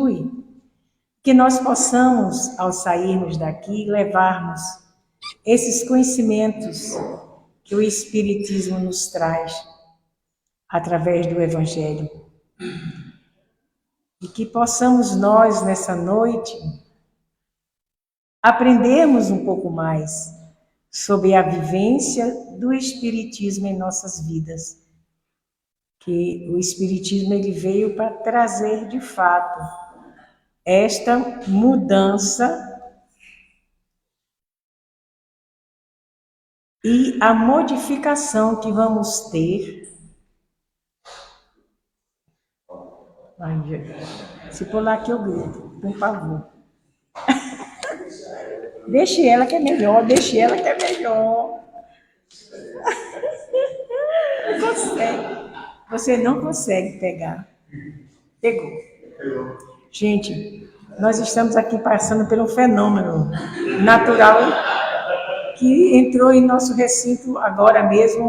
continue, que nós possamos, ao sairmos daqui, levarmos esses conhecimentos que o Espiritismo nos traz através do Evangelho. E que possamos nós, nessa noite, aprendermos um pouco mais sobre a vivência do Espiritismo em nossas vidas. Que o Espiritismo ele veio para trazer, de fato, esta mudança e a modificação que vamos ter. Se pular aqui eu grito, por favor. Deixe ela que é melhor, deixe ela que é melhor. Não consegue. Você não consegue pegar. Pegou. Gente, nós estamos aqui passando por um fenômeno natural que entrou em nosso recinto agora mesmo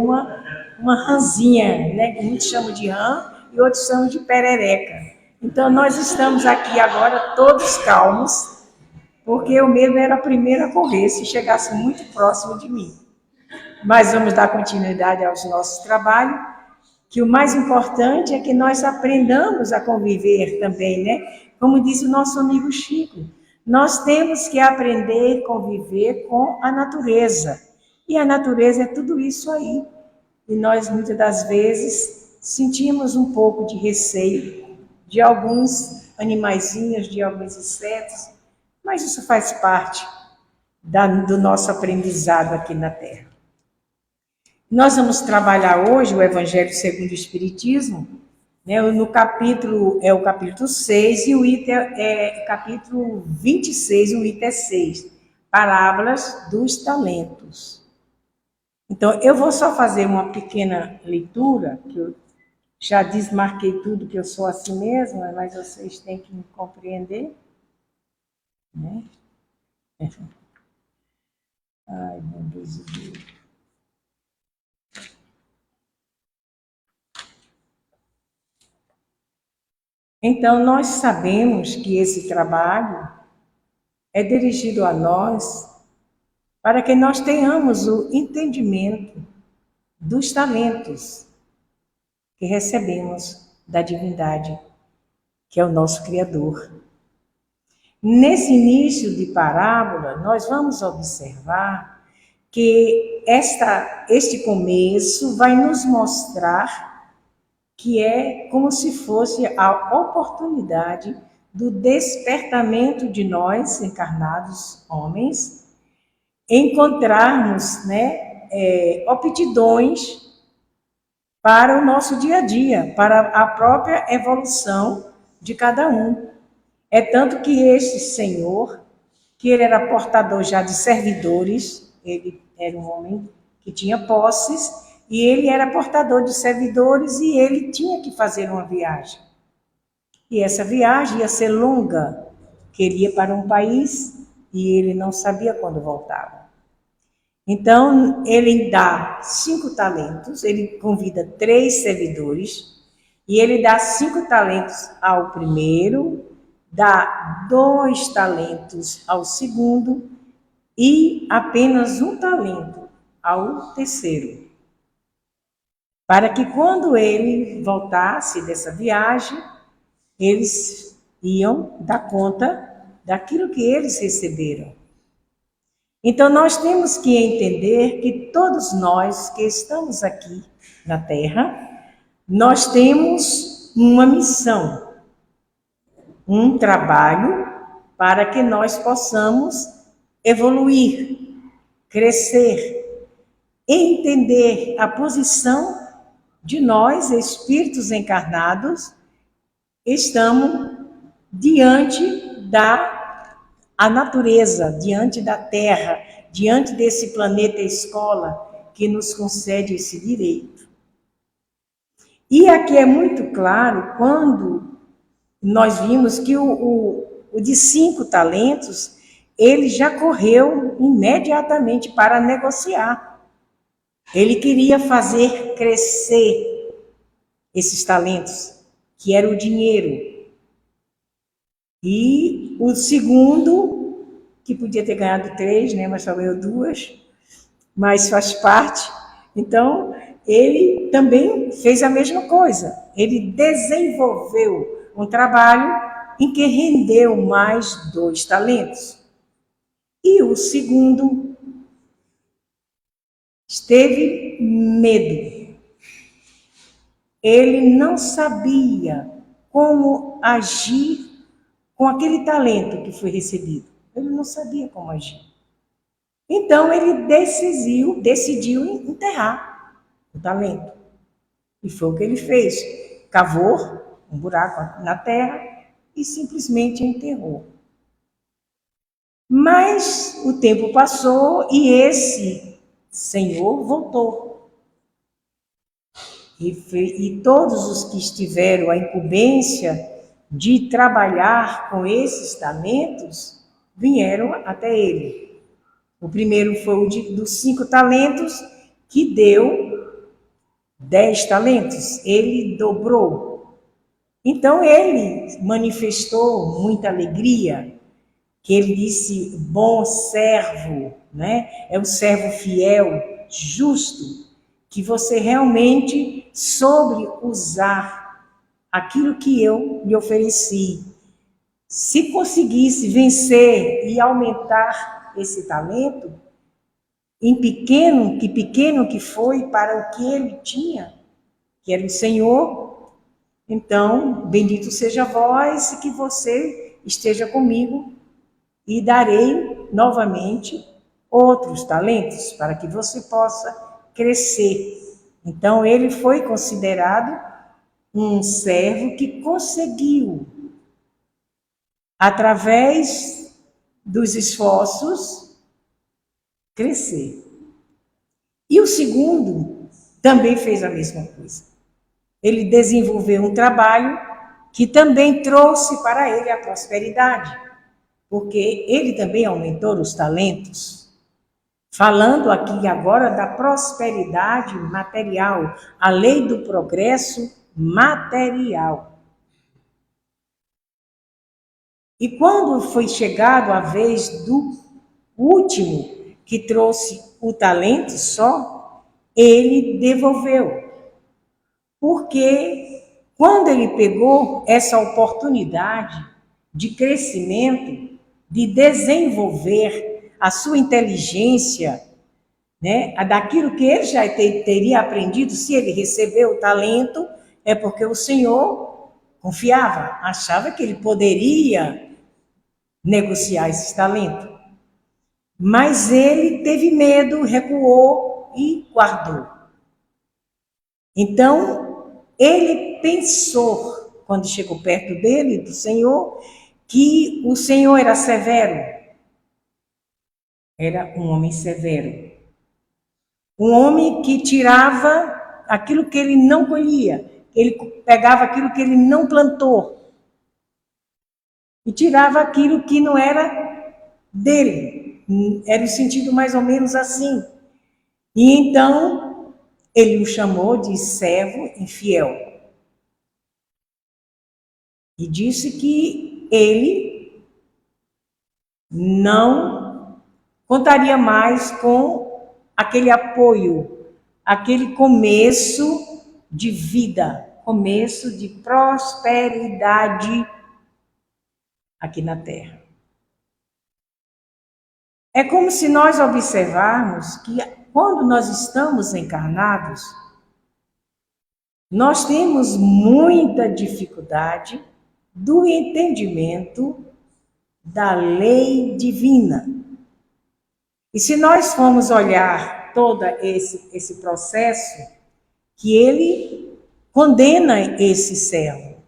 uma rãzinha, né? Que muitos chamam de rã e outros chamam de perereca. Então, nós estamos aqui agora todos calmos, porque eu mesmo era a primeira a correr se chegasse muito próximo de mim. Mas vamos dar continuidade aos nossos trabalhos, que o mais importante é que nós aprendamos a conviver também, né? Como disse o nosso amigo Chico, nós temos que aprender a conviver com a natureza. E a natureza é tudo isso aí. E nós, muitas das vezes, sentimos um pouco de receio de alguns animaizinhos, de alguns insetos, mas isso faz parte do nosso aprendizado aqui na Terra. Nós vamos trabalhar hoje o Evangelho segundo o Espiritismo, né? No capítulo, é o capítulo 6 e o item é capítulo 26, o item é 6, Parábolas dos Talentos. Então, eu vou só fazer uma pequena leitura, que eu já desmarquei tudo, que eu sou assim mesma, mas vocês têm que me compreender, né? Ai, meu Deus do céu. Então, nós sabemos que esse trabalho é dirigido a nós para que nós tenhamos o entendimento dos talentos que recebemos da divindade, que é o nosso Criador. Nesse início de parábola, nós vamos observar que este começo vai nos mostrar que é como se fosse a oportunidade do despertamento de nós, encarnados homens, encontrarmos, né, aptidões para o nosso dia a dia, para a própria evolução de cada um. É tanto que este senhor, que ele era portador já de servidores, ele era um homem que tinha posses, e ele era portador de servidores e ele tinha que fazer uma viagem. E essa viagem ia ser longa, que ele ia para um país e ele não sabia quando voltava. Então, ele dá 5 talentos, ele convida 3 servidores, e ele dá 5 talentos ao primeiro, dá 2 talentos ao segundo, e apenas 1 talento ao terceiro. Para que quando ele voltasse dessa viagem, eles iam dar conta daquilo que eles receberam. Então, nós temos que entender que todos nós que estamos aqui na Terra, nós temos uma missão, um trabalho para que nós possamos evoluir, crescer, entender a posição de nós, espíritos encarnados, estamos diante da natureza, diante da Terra, diante desse planeta escola que nos concede esse direito. E aqui é muito claro quando nós vimos que o de 5 talentos, ele já correu imediatamente para negociar. Ele queria fazer crescer esses talentos, que era o dinheiro. E o segundo, que podia ter ganhado 3, né, mas só ganhou 2, mas faz parte. Então, ele também fez a mesma coisa. Ele desenvolveu um trabalho em que rendeu mais 2 talentos. E o segundo teve medo. Ele não sabia como agir com aquele talento que foi recebido. Ele não sabia como agir. Então ele decidiu enterrar o talento. E foi o que ele fez. Cavou um buraco na terra e simplesmente enterrou. Mas o tempo passou e esse senhor voltou. E todos os que estiveram a incumbência de trabalhar com esses talentos vieram até ele. O primeiro foi o dos 5 talentos, que deu 10 talentos. Ele dobrou. Então ele manifestou muita alegria, que ele disse: bom servo, né? É um servo fiel, justo, que você realmente soube usar aquilo que eu lhe ofereci. Se conseguisse vencer e aumentar esse talento, em pequeno que foi para o que ele tinha, que era o Senhor, então, bendito seja vós e que você esteja comigo e darei novamente outros talentos para que você possa crescer. Então, ele foi considerado um servo que conseguiu, através dos esforços, crescer. E o segundo também fez a mesma coisa. Ele desenvolveu um trabalho que também trouxe para ele a prosperidade, porque ele também aumentou os talentos. Falando aqui agora da prosperidade material, a lei do progresso material. E quando foi chegado a vez do último, que trouxe o talento só, ele devolveu. Porque quando ele pegou essa oportunidade de crescimento, de desenvolver a sua inteligência, né, daquilo que ele já teria aprendido, se ele recebeu o talento, é porque o Senhor confiava, achava que ele poderia negociar esse talento. Mas ele teve medo, recuou e guardou. Então, ele pensou, quando chegou perto dele, do Senhor, que o Senhor era severo. Era um homem severo. Um homem que tirava aquilo que ele não colhia. Ele pegava aquilo que ele não plantou. E tirava aquilo que não era dele. Era o sentido mais ou menos assim. E então, ele o chamou de servo infiel. E disse que ele não contaria mais com aquele apoio, aquele começo de vida, começo de prosperidade aqui na Terra. É como se nós observarmos que quando nós estamos encarnados, nós temos muita dificuldade do entendimento da lei divina. E se nós formos olhar todo esse processo, que ele condena esse servo,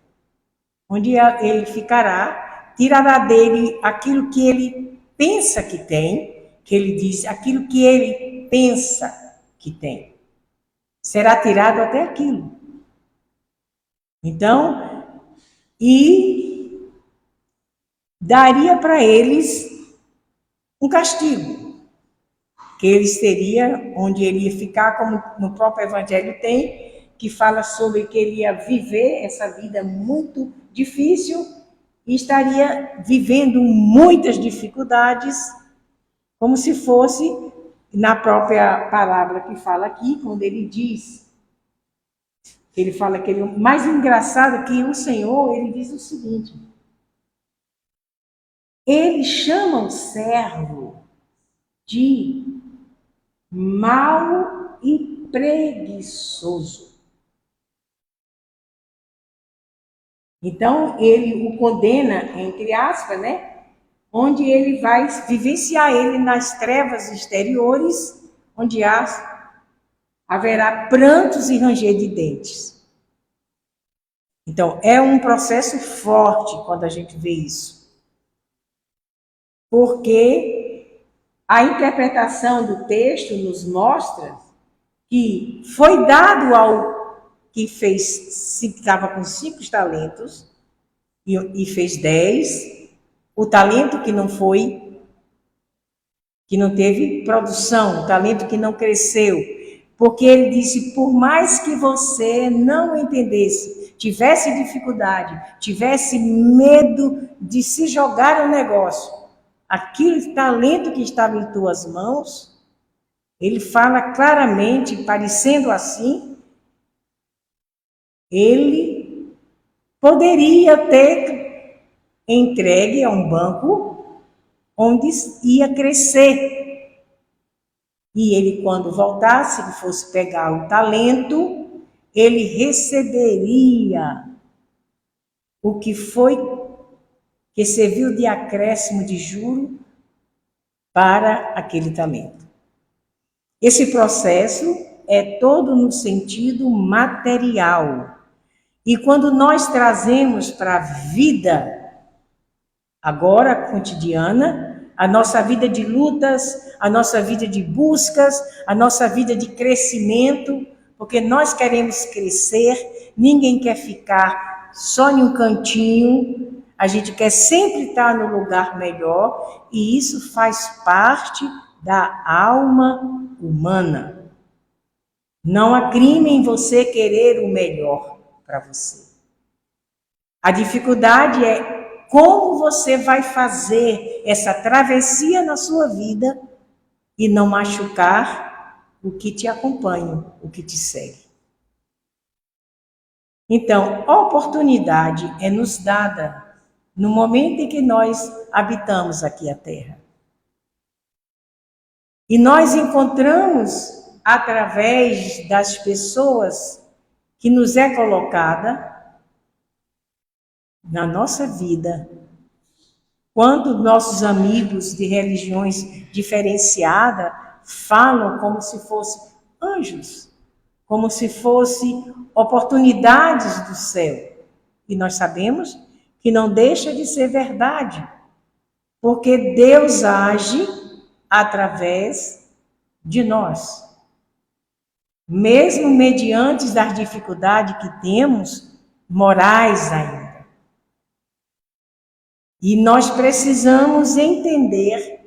onde ele ficará, tirará dele aquilo que ele pensa que tem, que ele diz, aquilo que ele pensa que tem. Será tirado até aquilo. Então, e daria para eles um castigo, que eles teriam, onde ele ia ficar, como no próprio Evangelho tem, que fala sobre que ele ia viver essa vida muito difícil e estaria vivendo muitas dificuldades, como se fosse na própria palavra que fala aqui, quando ele diz, ele fala que ele, mais engraçado que o Senhor, ele diz o seguinte: ele chama o servo de mau e preguiçoso. Então, ele o condena, entre aspas, né? Onde ele vai vivenciar ele nas trevas exteriores, onde haverá prantos e ranger de dentes. Então, é um processo forte quando a gente vê isso. Porque a interpretação do texto nos mostra que foi dado ao que estava com 5 talentos e fez 10, o talento que não teve produção, o talento que não cresceu, porque ele disse, por mais que você não entendesse, tivesse dificuldade, tivesse medo de se jogar no negócio, aquele talento que estava em tuas mãos, ele fala claramente, parecendo assim, ele poderia ter entregue a um banco onde ia crescer. E ele, quando voltasse, se fosse pegar o talento, ele receberia o que serviu de acréscimo de juro para aquele talento. Esse processo é todo no sentido material. E quando nós trazemos para a vida, agora cotidiana, a nossa vida de lutas, a nossa vida de buscas, a nossa vida de crescimento, porque nós queremos crescer, ninguém quer ficar só em um cantinho, a gente quer sempre estar no lugar melhor, e isso faz parte da alma humana. Não há crime em você querer o melhor para você. A dificuldade é como você vai fazer essa travessia na sua vida e não machucar o que te acompanha, o que te segue. Então, a oportunidade é nos dada no momento em que nós habitamos aqui a Terra. E nós encontramos, através das pessoas que nos é colocada na nossa vida, quando nossos amigos de religiões diferenciadas falam como se fossem anjos, como se fossem oportunidades do céu. E nós sabemos que não deixa de ser verdade, porque Deus age através de nós. Mesmo mediante das dificuldades que temos, morais ainda. E nós precisamos entender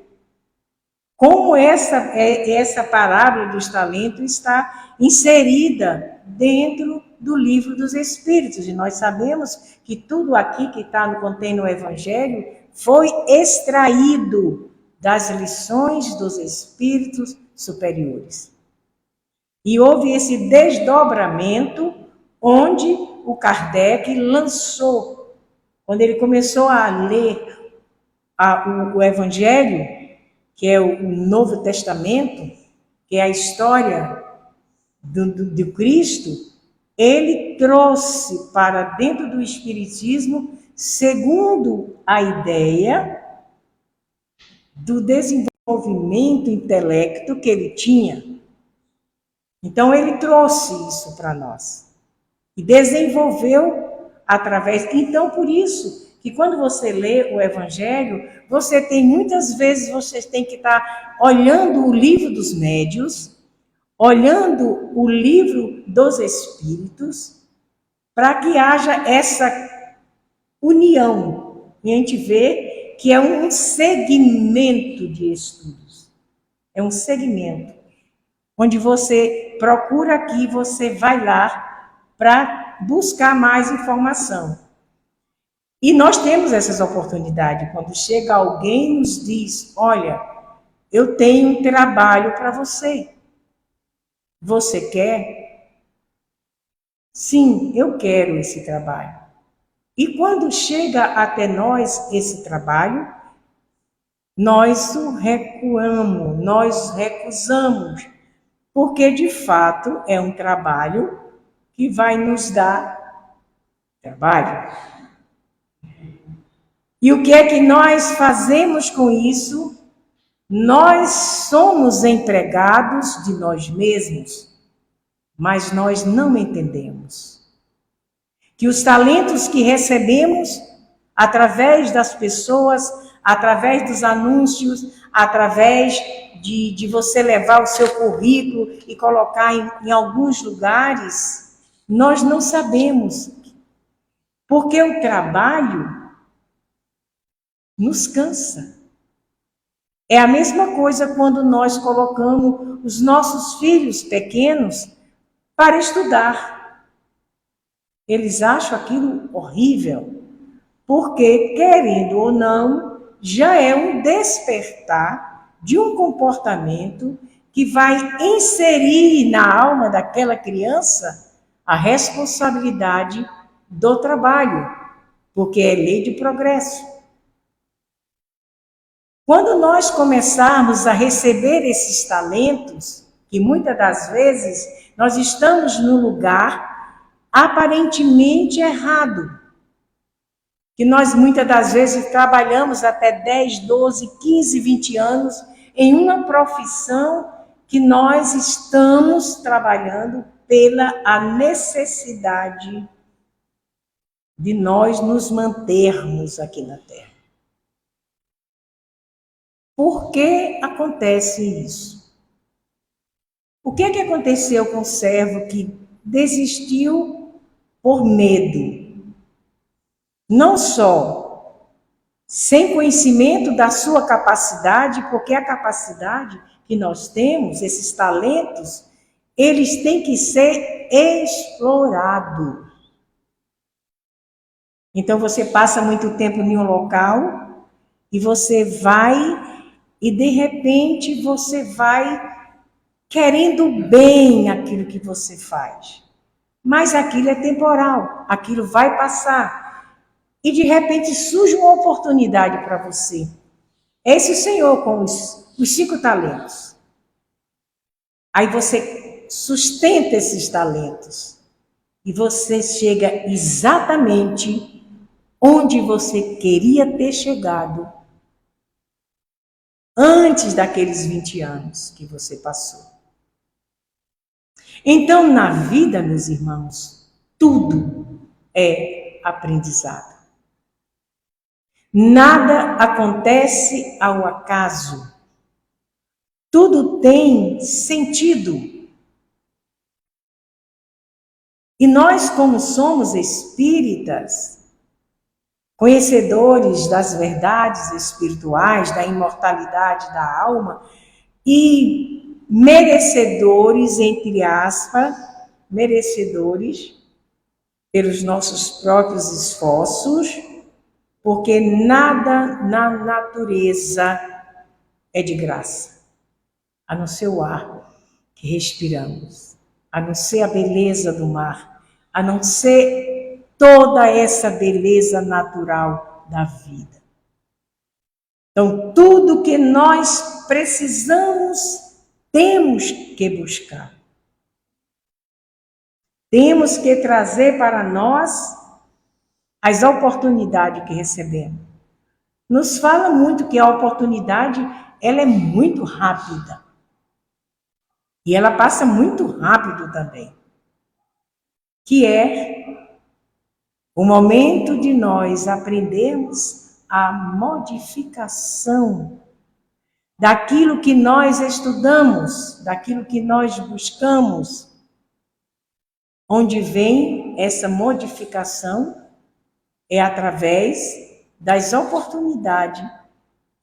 como essa parábola dos talentos está inserida dentro do livro dos Espíritos. E nós sabemos que tudo aqui que contém no Evangelho foi extraído das lições dos Espíritos superiores. E houve esse desdobramento onde o Kardec lançou. Quando ele começou a ler o Evangelho, que é o Novo Testamento, que é a história do Cristo, ele trouxe para dentro do Espiritismo, segundo a ideia do desenvolvimento intelecto que ele tinha. Então, ele trouxe isso para nós e desenvolveu através. Então, por isso que quando você lê o Evangelho, você tem muitas vezes, você tem que estar olhando o livro dos médiuns, olhando o livro dos Espíritos, para que haja essa união. E a gente vê que é um segmento de estudos. É um segmento. Onde você procura aqui, você vai lá para buscar mais informação. E nós temos essas oportunidades. Quando chega alguém e nos diz, olha, eu tenho um trabalho para você. Você quer? Sim, eu quero esse trabalho. E quando chega até nós esse trabalho, nós o recuamos, nós recusamos, porque de fato é um trabalho que vai nos dar trabalho. E o que é que nós fazemos com isso? Nós somos empregados de nós mesmos, mas nós não entendemos que os talentos que recebemos através das pessoas, através dos anúncios, através de você levar o seu currículo e colocar em alguns lugares, nós não sabemos, porque o trabalho nos cansa. É a mesma coisa quando nós colocamos os nossos filhos pequenos para estudar. Eles acham aquilo horrível, porque, querendo ou não, já é um despertar de um comportamento que vai inserir na alma daquela criança a responsabilidade do trabalho, porque é lei de progresso. Quando nós começarmos a receber esses talentos, que muitas das vezes nós estamos no lugar aparentemente errado, que nós muitas das vezes trabalhamos até 10, 12, 15, 20 anos em uma profissão que nós estamos trabalhando pela a necessidade de nós nos mantermos aqui na Terra. Por que acontece isso? O que é que aconteceu com o servo que desistiu por medo? Não só sem conhecimento da sua capacidade, porque a capacidade que nós temos, esses talentos, eles têm que ser explorados. Então você passa muito tempo em um local e você vai e de repente você vai querendo bem aquilo que você faz. Mas aquilo é temporal, aquilo vai passar. E de repente surge uma oportunidade para você. Esse é o Senhor com os 5 talentos. Aí você sustenta esses talentos. E você chega exatamente onde você queria ter chegado antes daqueles 20 anos que você passou. Então, na vida, meus irmãos, tudo é aprendizado. Nada acontece ao acaso. Tudo tem sentido. E nós, como somos espíritas, conhecedores das verdades espirituais, da imortalidade da alma e merecedores, entre aspas, merecedores pelos nossos próprios esforços, porque nada na natureza é de graça, a não ser o ar que respiramos, a não ser a beleza do mar, a não ser toda essa beleza natural da vida. Então, tudo que nós precisamos, temos que buscar. Temos que trazer para nós as oportunidades que recebemos. Nos fala muito que a oportunidade, ela é muito rápida. E ela passa muito rápido também. Que é o momento de nós aprendermos a modificação daquilo que nós estudamos, daquilo que nós buscamos. Onde vem essa modificação é através das oportunidades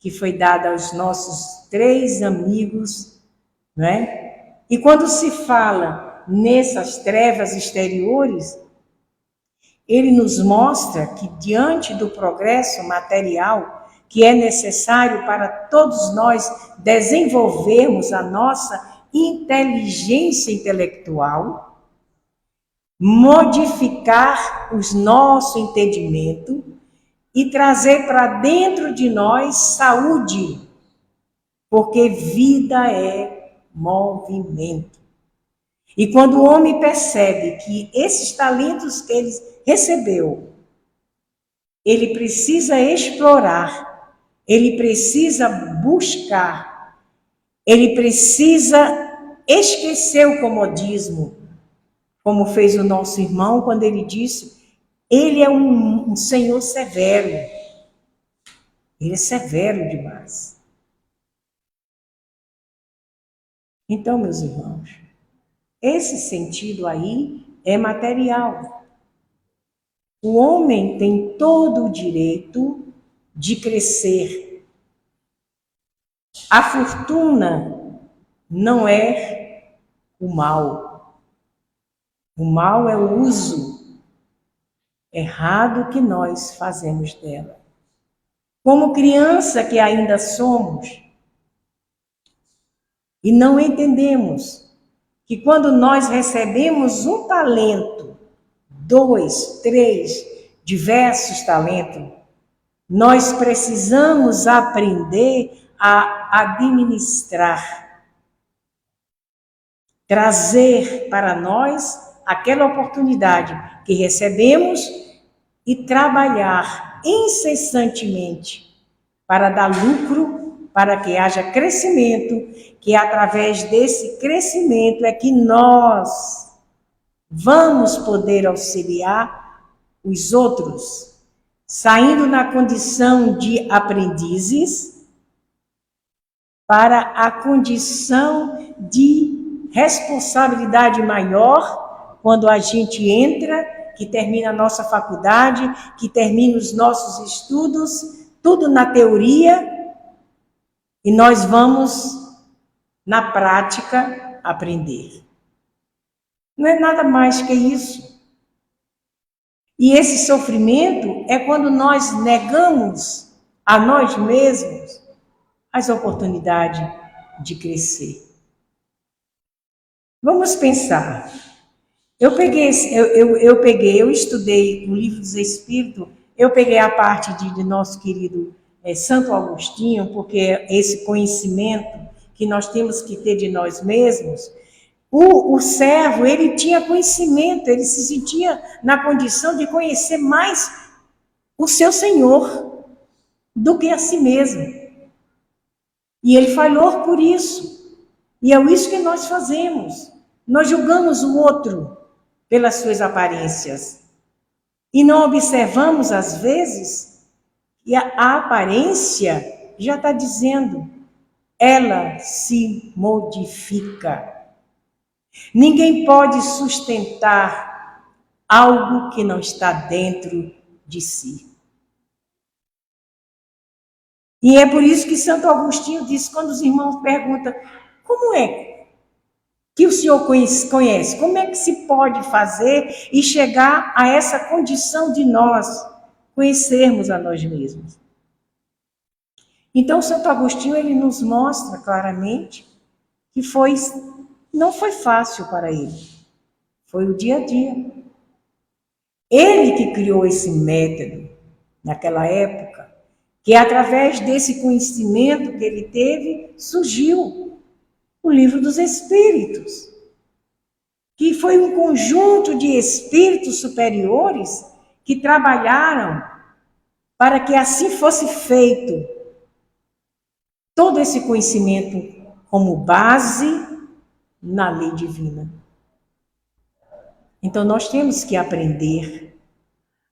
que foi dada aos nossos 3 amigos, não é? E quando se fala nessas trevas exteriores, ele nos mostra que, diante do progresso material que é necessário para todos nós desenvolvermos a nossa inteligência intelectual, modificar o nosso entendimento e trazer para dentro de nós saúde, porque vida é movimento. E quando o homem percebe que esses talentos que ele recebeu, ele precisa explorar, ele precisa buscar, ele precisa esquecer o comodismo, como fez o nosso irmão quando ele disse, ele é um Senhor severo, ele é severo demais. Então, meus irmãos, esse sentido aí é material. O homem tem todo o direito de crescer. A fortuna não é o mal. O mal é o uso errado que nós fazemos dela. Como criança que ainda somos, e não entendemos que quando nós recebemos um talento, 2, 3, diversos talentos, nós precisamos aprender a administrar, trazer para nós aquela oportunidade que recebemos e trabalhar incessantemente para dar lucro, para que haja crescimento, que através desse crescimento é que nós vamos poder auxiliar os outros, saindo na condição de aprendizes para a condição de responsabilidade maior quando a gente entra, que termina a nossa faculdade, que termina os nossos estudos, tudo na teoria, e nós vamos, na prática, aprender. Não é nada mais que isso. E esse sofrimento é quando nós negamos a nós mesmos as oportunidades de crescer. Vamos pensar. Eu estudei o Livro dos Espíritos, eu peguei a parte de nosso querido Santo Agostinho, porque esse conhecimento que nós temos que ter de nós mesmos, o servo, ele tinha conhecimento, ele se sentia na condição de conhecer mais o seu Senhor do que a si mesmo. E ele falhou por isso. E é isso que nós fazemos. Nós julgamos o outro pelas suas aparências. E não observamos, às vezes, que a aparência já está dizendo, ela se modifica. Ninguém pode sustentar algo que não está dentro de si. E é por isso que Santo Agostinho disse, quando os irmãos perguntam, como é que o Senhor conhece? Como é que se pode fazer e chegar a essa condição de nós conhecermos a nós mesmos? Então, Santo Agostinho, ele nos mostra claramente que não foi fácil para ele. Foi o dia a dia. Ele que criou esse método naquela época, que através desse conhecimento que ele teve, surgiu o Livro dos Espíritos, que foi um conjunto de espíritos superiores que trabalharam para que assim fosse feito todo esse conhecimento como base na lei divina. Então, nós temos que aprender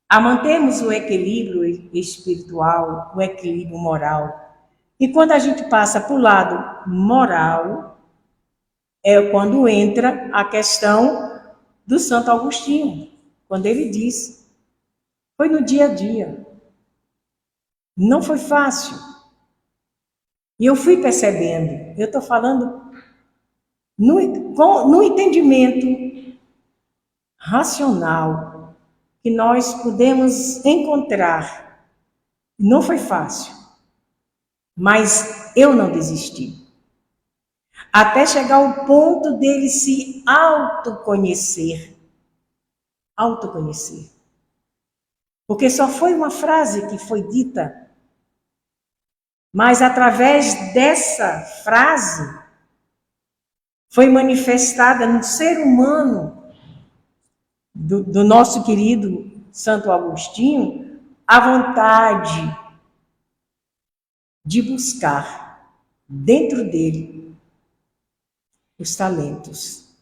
a mantermos o equilíbrio espiritual, o equilíbrio moral. E quando a gente passa para o lado moral, é quando entra a questão do Santo Agostinho, quando ele diz, foi no dia a dia. Não foi fácil. E eu fui percebendo, eu estou falando no entendimento racional que nós pudemos encontrar. Não foi fácil, mas eu não desisti. Até chegar ao ponto dele se autoconhecer. Autoconhecer. Porque só foi uma frase que foi dita, mas através dessa frase foi manifestada no ser humano do nosso querido Santo Agostinho a vontade de buscar dentro dele os talentos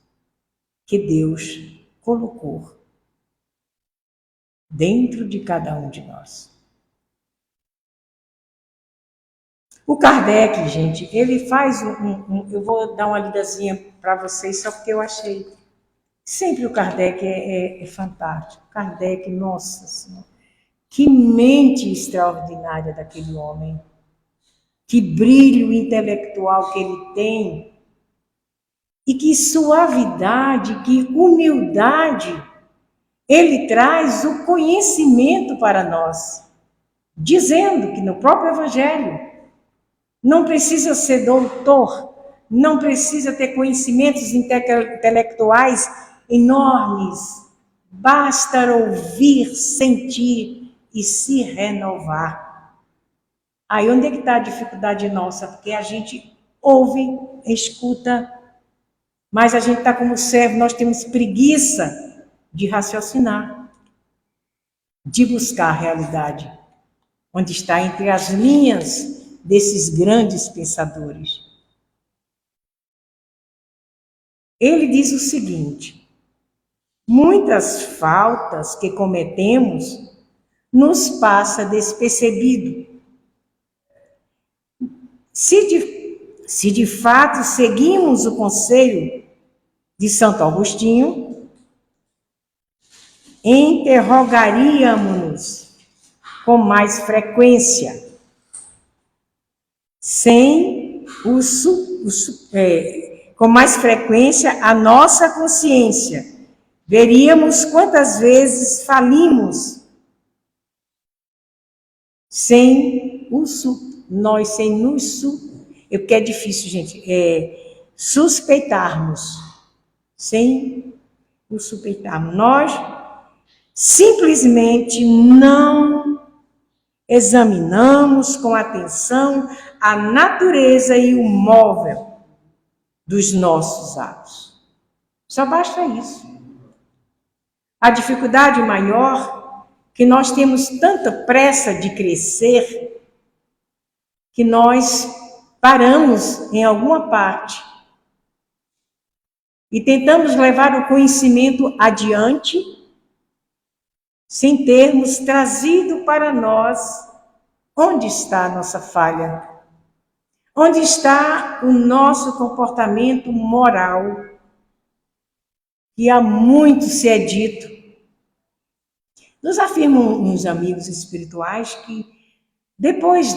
que Deus colocou dentro de cada um de nós. O Kardec, gente, ele faz eu vou dar uma lidazinha para vocês, só porque eu achei. Sempre o Kardec é fantástico. Kardec, nossa Senhora, que mente extraordinária daquele homem. Que brilho intelectual que ele tem. E que suavidade, que humildade. Ele traz o conhecimento para nós. Dizendo que no próprio Evangelho, não precisa ser doutor, não precisa ter conhecimentos intelectuais enormes. Basta ouvir, sentir e se renovar. Aí onde é que está a dificuldade nossa? Porque a gente ouve, escuta, mas a gente está como servo, nós temos preguiça de raciocinar, de buscar a realidade, onde está entre as linhas desses grandes pensadores. Ele diz o seguinte: muitas faltas que cometemos nos passa despercebido. Se de fato seguimos o conselho de Santo Agostinho, interrogaríamos-nos com mais frequência, com mais frequência a nossa consciência. Veríamos quantas vezes falimos sem nos porque é difícil, gente, suspeitarmos, sem o suspeitarmos. Nós simplesmente não examinamos com atenção a natureza e o móvel dos nossos atos. Só basta isso. A dificuldade maior, que nós temos tanta pressa de crescer, que nós paramos em alguma parte e tentamos levar o conhecimento adiante, sem termos trazido para nós onde está a nossa falha, onde está o nosso comportamento moral, que há muito se é dito. Nos afirmam uns amigos espirituais que depois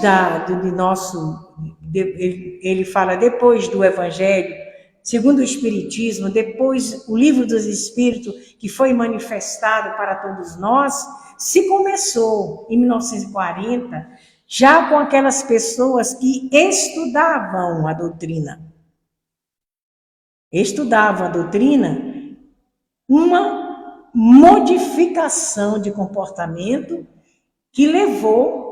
ele fala depois do Evangelho, segundo o Espiritismo, depois o Livro dos Espíritos, que foi manifestado para todos nós, se começou em 1940, já com aquelas pessoas que estudavam a doutrina. Estudavam a doutrina, uma modificação de comportamento que levou,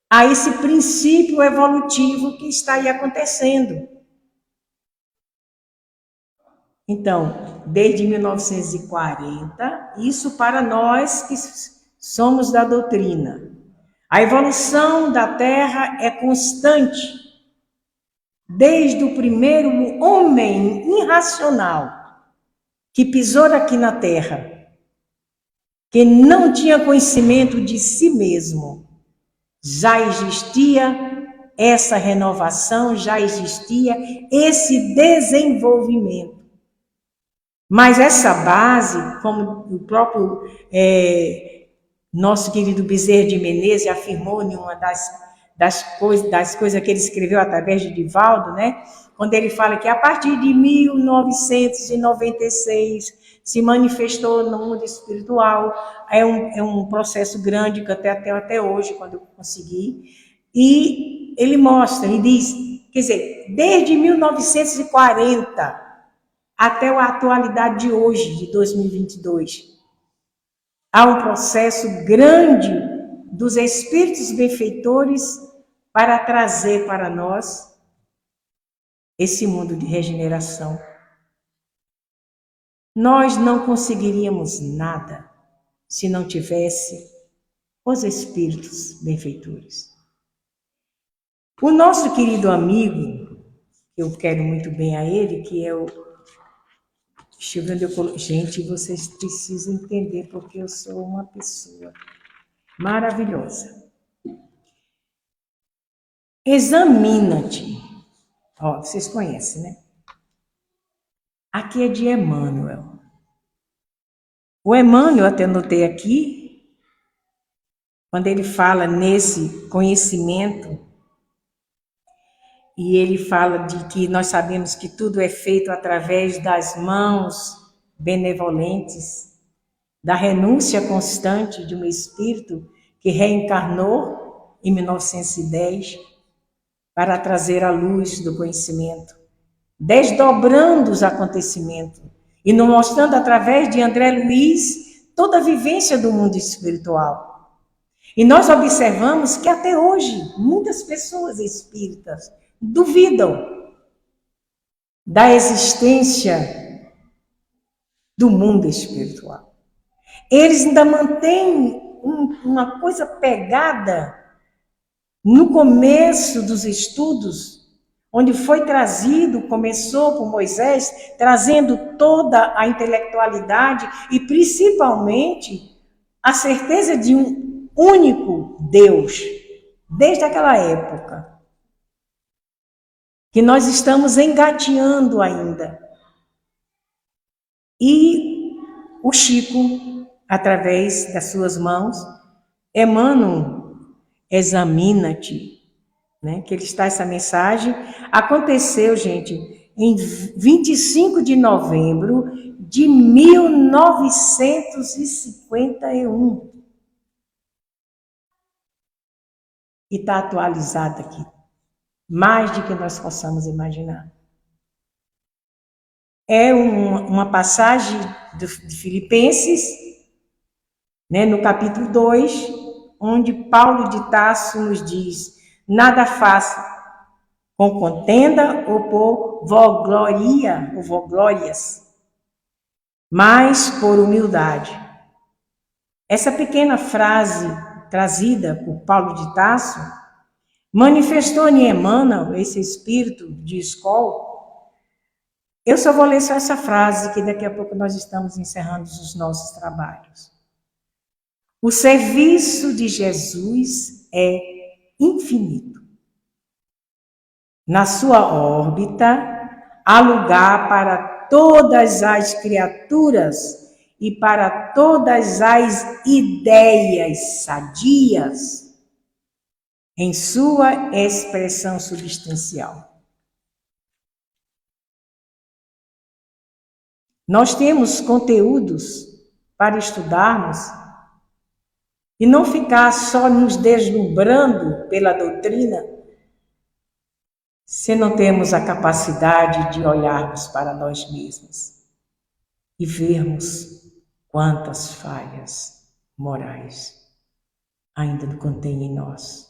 a esse princípio evolutivo que está aí acontecendo. Então, desde 1940, isso para nós que somos da doutrina. A evolução da Terra é constante. Desde o primeiro homem irracional que pisou aqui na Terra, que não tinha conhecimento de si mesmo, já existia essa renovação, já existia esse desenvolvimento. Mas essa base, como o próprio nosso querido Bezerra de Menezes afirmou em uma das coisas que ele escreveu através de Divaldo, quando ele fala que a partir de 1996 se manifestou no mundo espiritual. É um processo grande que até hoje, quando eu consegui. E ele mostra e diz, quer dizer, desde 1940 até a atualidade de hoje, de 2022, há um processo grande dos espíritos benfeitores para trazer para nós esse mundo de regeneração. Nós não conseguiríamos nada se não tivesse os espíritos benfeitores. O nosso querido amigo, eu quero muito bem a ele, que é o... Gente, vocês precisam entender porque eu sou uma pessoa maravilhosa. Examina-te. Ó, vocês conhecem, né? Aqui é de Emmanuel. O Emmanuel, até anotei aqui, quando ele fala nesse conhecimento, e ele fala de que nós sabemos que tudo é feito através das mãos benevolentes, da renúncia constante de um espírito que reencarnou em 1910 para trazer a luz do conhecimento, desdobrando os acontecimentos e nos mostrando através de André Luiz toda a vivência do mundo espiritual. E nós observamos que até hoje muitas pessoas espíritas duvidam da existência do mundo espiritual. Eles ainda mantêm uma coisa pegada no começo dos estudos, onde foi trazido, começou por Moisés, trazendo toda a intelectualidade e principalmente a certeza de um único Deus, desde aquela época, que nós estamos engateando ainda. E o Chico, através das suas mãos, Emmanuel, examina-te, né? Que ele está essa mensagem. Aconteceu, gente, em 25 de novembro de 1951. E está atualizado aqui, mais do que nós possamos imaginar. É uma passagem de Filipenses, né, no capítulo 2, onde Paulo de Tarso nos diz: nada faça com contenda ou por vogloria ou voglórias, mas por humildade. Essa pequena frase trazida por Paulo de Tarso manifestou em Emmanuel esse espírito de escola. Eu só vou ler só essa frase, que daqui a pouco nós estamos encerrando os nossos trabalhos. O serviço de Jesus é infinito. Na sua órbita, há lugar para todas as criaturas e para todas as ideias sadias em sua expressão substancial. Nós temos conteúdos para estudarmos e não ficar só nos deslumbrando pela doutrina, se não temos a capacidade de olharmos para nós mesmos e vermos quantas falhas morais ainda contém em nós.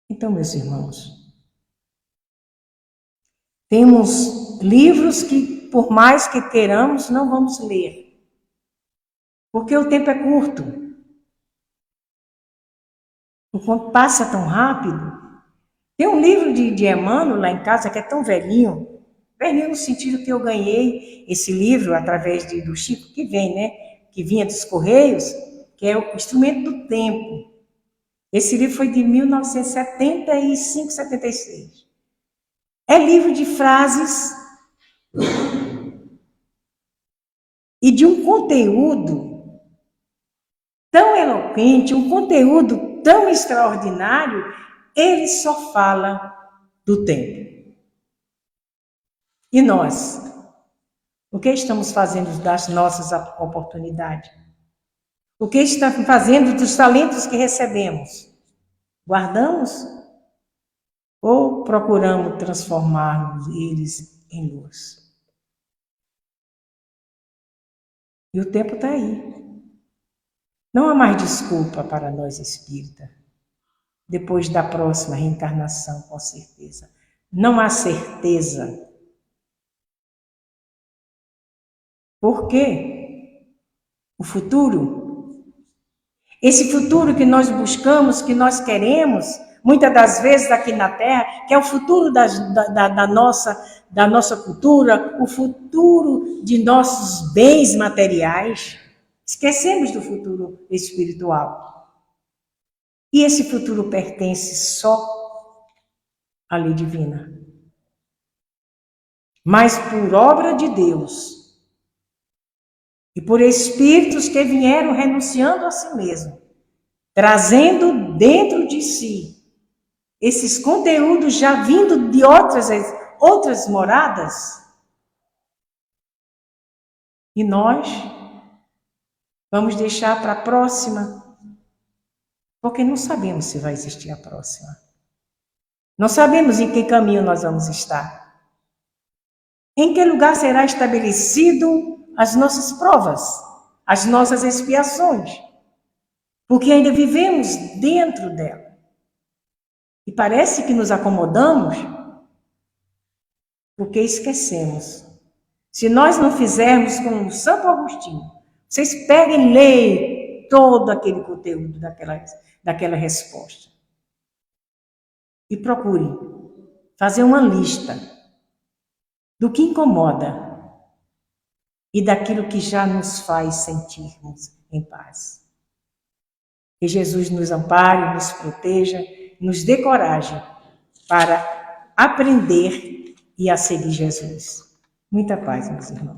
Então, meus irmãos, temos livros que, por mais que queiramos, não vamos ler, porque o tempo é curto. O tempo passa tão rápido. Tem um livro de Emmanuel lá em casa que é tão velhinho no sentido que eu ganhei esse livro através do Chico, que vem, né? Que vinha dos Correios, que é o Instrumento do Tempo. Esse livro foi de 1975, 76. É livro de frases e de um conteúdo tão eloquente, um conteúdo tão extraordinário. Ele só fala do tempo. E nós? O que estamos fazendo das nossas oportunidades? O que estamos fazendo dos talentos que recebemos? Guardamos? Ou procuramos transformar eles em luz? E o tempo está aí. Não há mais desculpa para nós espíritas. Depois da próxima reencarnação, com certeza. Não há certeza. Por quê? O futuro. Esse futuro que nós buscamos, que nós queremos, muitas das vezes aqui na Terra, que é o futuro da nossa cultura, o futuro de nossos bens materiais. Esquecemos do futuro espiritual. E esse futuro pertence só à lei divina. Mas por obra de Deus e por espíritos que vieram renunciando a si mesmo, trazendo dentro de si esses conteúdos já vindo de outras moradas. E nós vamos deixar para a próxima, porque não sabemos se vai existir a próxima. Não sabemos em que caminho nós vamos estar. Em que lugar será estabelecido as nossas provas, as nossas expiações? Porque ainda vivemos dentro dela. E parece que nos acomodamos porque esquecemos. Se nós não fizermos como Santo Agostinho, vocês peguem e leiam todo aquele conteúdo daquela resposta. E procurem fazer uma lista do que incomoda e daquilo que já nos faz sentirmos em paz. Que Jesus nos ampare, nos proteja, nos dê coragem para aprender e a seguir Jesus. Muita paz, meus irmãos.